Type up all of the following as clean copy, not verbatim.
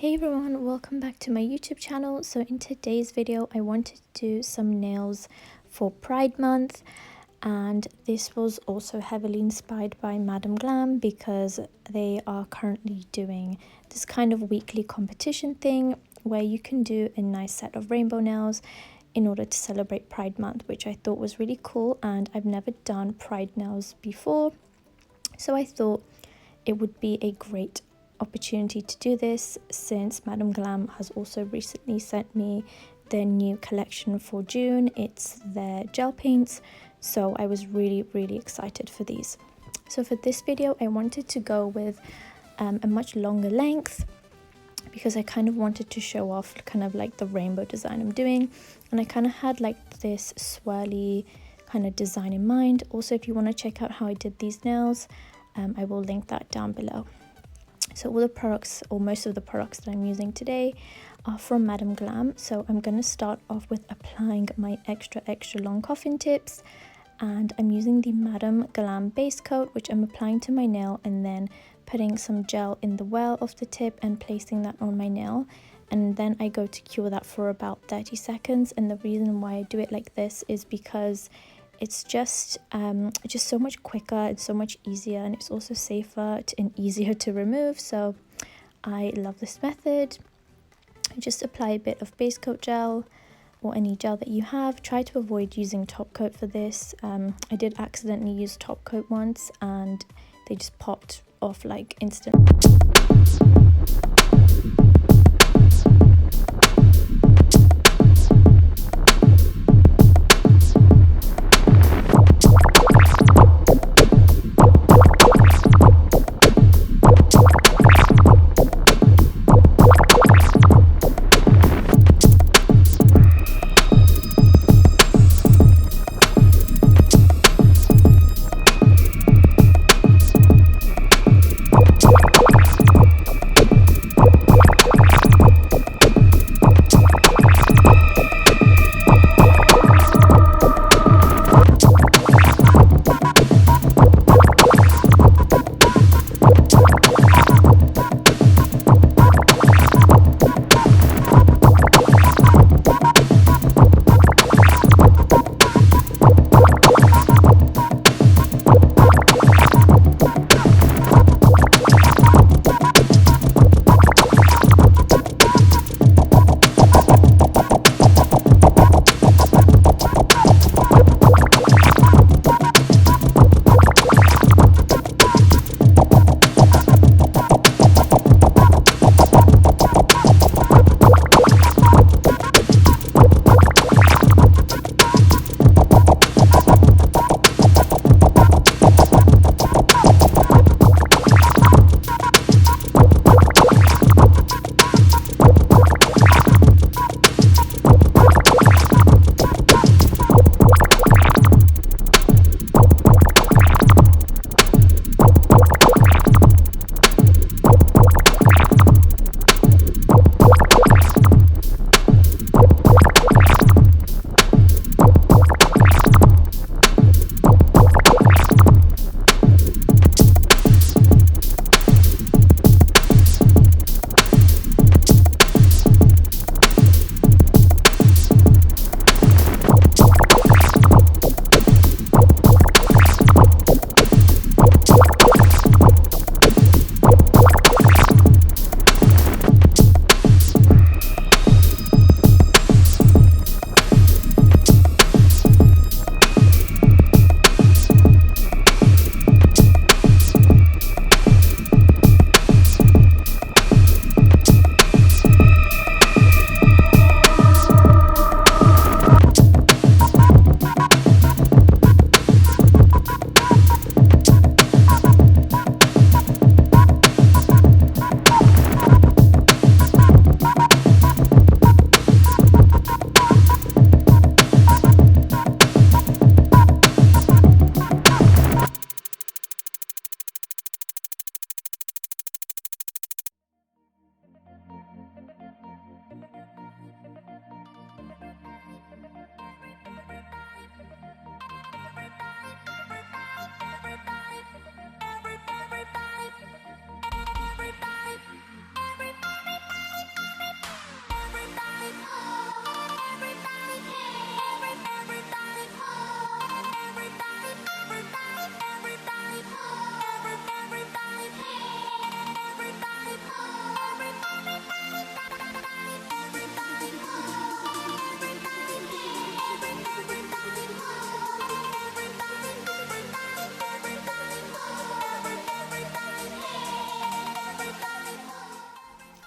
Hey everyone, welcome back to my YouTube channel. So in today's video I wanted to do some nails for Pride Month, and this was also heavily inspired by Madam Glam because they are currently doing this kind of weekly competition thing where you can do a nice set of rainbow nails in order to celebrate Pride Month, which I thought was really cool, and I've never done Pride nails before, so I thought it would be a great opportunity to do this since Madam Glam has also recently sent me their new collection for June. It's their gel paints, so I was really excited for these. So for this video I wanted to go with a much longer length because I kind of wanted to show off kind of like the rainbow design I'm doing, and I kind of had like this swirly kind of design in mind. Also, if you want to check out how I did these nails, I will link that down below. So all the products, or most of the products that I'm using today, are from Madam Glam. So I'm going to start off with applying my extra long coffin tips, and I'm using the Madam Glam base coat, which I'm applying to my nail and then putting some gel in the well of the tip and placing that on my nail, and then I go to cure that for about 30 seconds. And the reason why I do it like this is because it's just so much quicker and so much easier, and it's also safer and easier to remove. So I love this method. Just apply a bit of base coat gel or any gel that you have. Try to avoid using top coat for this. I did accidentally use top coat once and they just popped off like instant.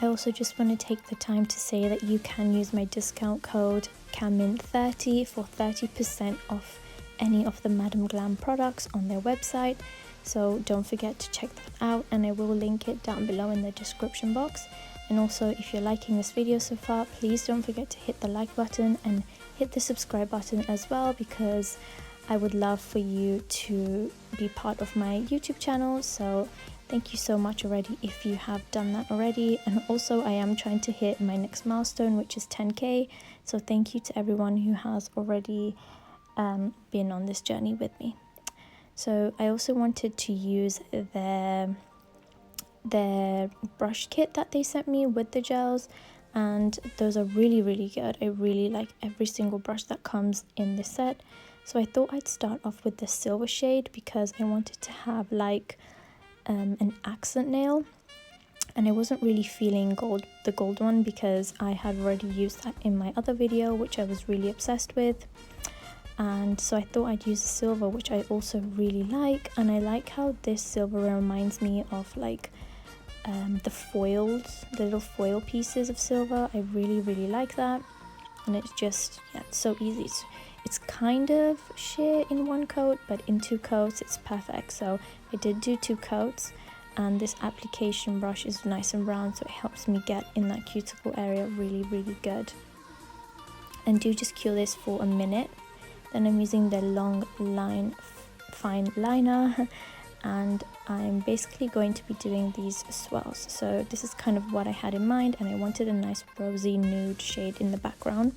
I also just want to take the time to say that you can use my discount code Kamin30 for 30% off any of the Madam Glam products on their website. So don't forget to check that out, and I will link it down below in the description box. And also, if you're liking this video so far, please don't forget to hit the like button and hit the subscribe button as well, because I would love for you to be part of my YouTube channel. So thank you so much already if you have done that already. And also, I am trying to hit my next milestone, which is 10k. So thank you to everyone who has already been on this journey with me. So I also wanted to use their brush kit that they sent me with the gels, and those are really good. I really like every single brush that comes in the set. So I thought I'd start off with the silver shade because I wanted to have like an accent nail, and I wasn't really feeling the gold one because I had already used that in my other video, which I was really obsessed with. And so I thought I'd use the silver, which I also really like, and I like how this silver reminds me of like the foils, the little foil pieces of silver. I really like that, and it's just, yeah, it's so easy. It's kind of sheer in one coat, but in 2 coats it's perfect. So I did do 2 coats, and this application brush is nice and round, so it helps me get in that cuticle area really good. And do just cure this for a minute. Then I'm using the long line fine liner, and I'm basically going to be doing these swells. So this is kind of what I had in mind, and I wanted a nice rosy nude shade in the background.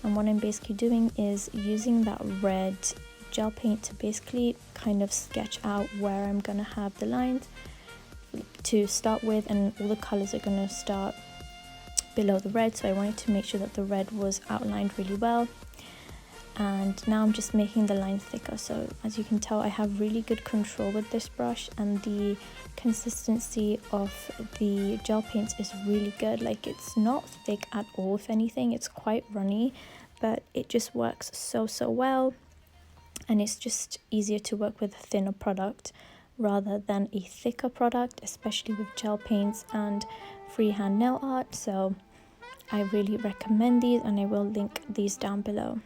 And what I'm basically doing is using that red gel paint to basically kind of sketch out where I'm gonna have the lines to start with, and all the colors are gonna start below the red. So I wanted to make sure that the red was outlined really well. And now I'm just making the line thicker. So as you can tell, I have really good control with this brush, and the consistency of the gel paints is really good. Like, it's not thick at all. If anything, it's quite runny, but it just works so well, and it's just easier to work with a thinner product rather than a thicker product, especially with gel paints and freehand nail art. So I really recommend these, and I will link these down below.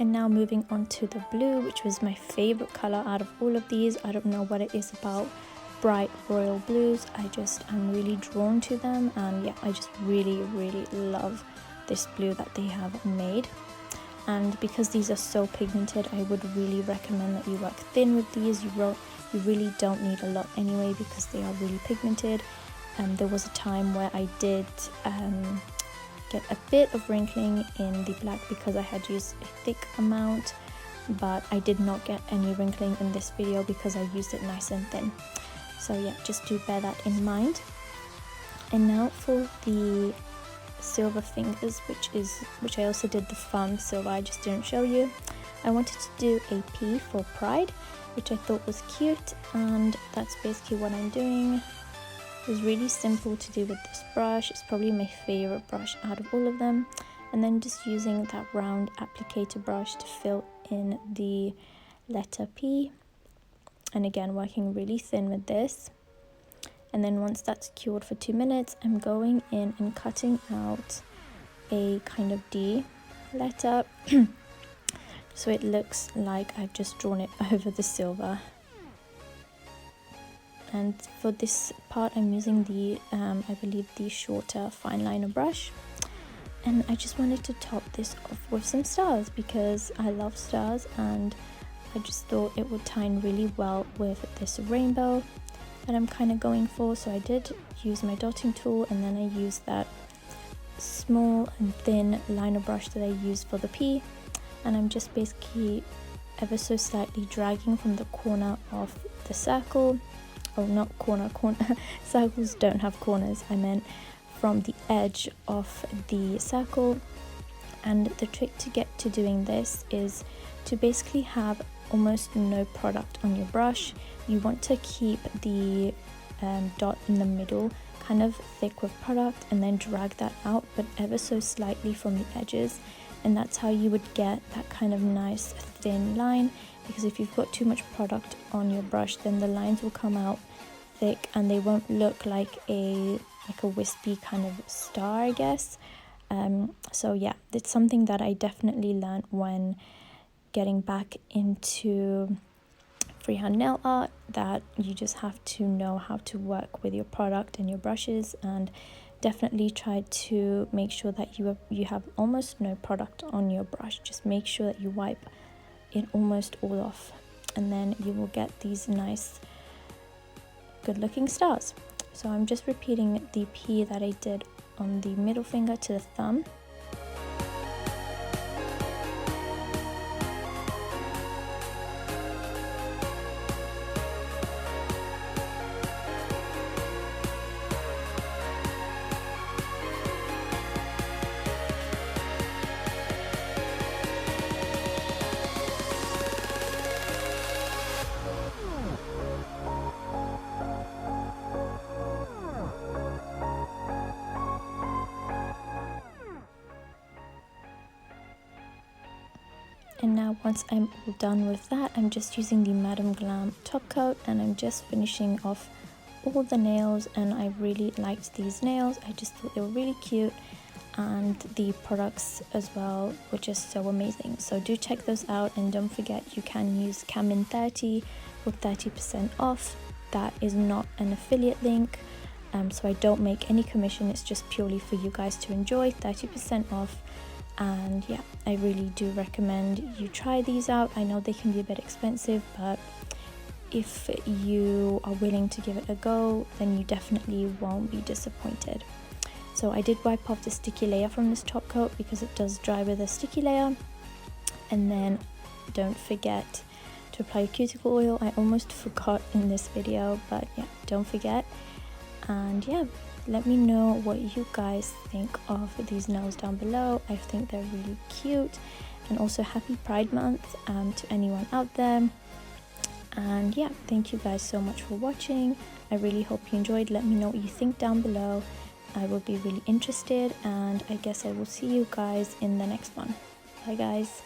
And now moving on to the blue, which was my favorite color out of all of these. I don't know what it is about bright royal blues. I'm really drawn to them, and yeah, I just really love this blue that they have made. and because these are so pigmented, I would really recommend that you work thin with these. You really don't need a lot anyway because they are really pigmented. There was a time where I did get a bit of wrinkling in the black because I had used a thick amount, but I did not get any wrinkling in this video because I used it nice and thin. So yeah, just do bear that in mind. And now for the silver fingers, which I also did the thumb silver, I just didn't show you. I wanted to do a P for pride, which I thought was cute, and that's basically what I'm doing. It was really simple to do with this brush. It's probably my favorite brush out of all of them. And then just using that round applicator brush to fill in the letter P, and again working really thin with this. And then once that's cured for 2 minutes, I'm going in and cutting out a kind of D letter so it looks like I've just drawn it over the silver. And for this part I'm using the I believe the shorter fine liner brush, and I just wanted to top this off with some stars because I love stars, and I just thought it would tie in really well with this rainbow that I'm kind of going for. So I did use my dotting tool, and then I used that small and thin liner brush that I used for the P, and I'm just basically ever so slightly dragging from the corner of the circle. Oh, not corner, circles don't have corners, I meant from the edge of the circle. And the trick to get to doing this is to basically have almost no product on your brush. You want to keep the dot in the middle kind of thick with product, and then drag that out but ever so slightly from the edges, and that's how you would get that kind of nice thin line. Because if you've got too much product on your brush, then the lines will come out thick and they won't look like a wispy kind of star, I guess. So yeah, it's something that I definitely learned when getting back into freehand nail art, that you just have to know how to work with your product and your brushes, and definitely try to make sure that you have almost no product on your brush. Just make sure that you wipe it almost all off, and then you will get these nice good looking stars. So I'm just repeating the P that I did on the middle finger to the thumb. And now once I'm all done with that, I'm just using the Madam Glam top coat, and I'm just finishing off all the nails. And I really liked these nails. I just thought they were really cute, and the products as well were just so amazing. So do check those out, and don't forget you can use Kamin 30 for 30% off. That is not an affiliate link, so I don't make any commission. It's just purely for you guys to enjoy. 30% off. And yeah, I really do recommend you try these out. I know they can be a bit expensive, but if you are willing to give it a go, then you definitely won't be disappointed. So I did wipe off the sticky layer from this top coat because it does dry with a sticky layer. And then don't forget to apply your cuticle oil. I almost forgot in this video, but yeah, don't forget. And yeah, let me know what you guys think of these nails down below. I think they're really cute. And also happy Pride Month to anyone out there. And yeah, thank you guys so much for watching. I really hope you enjoyed. Let me know what you think down below. I will be really interested, and I guess I will see you guys in the next one. Bye guys.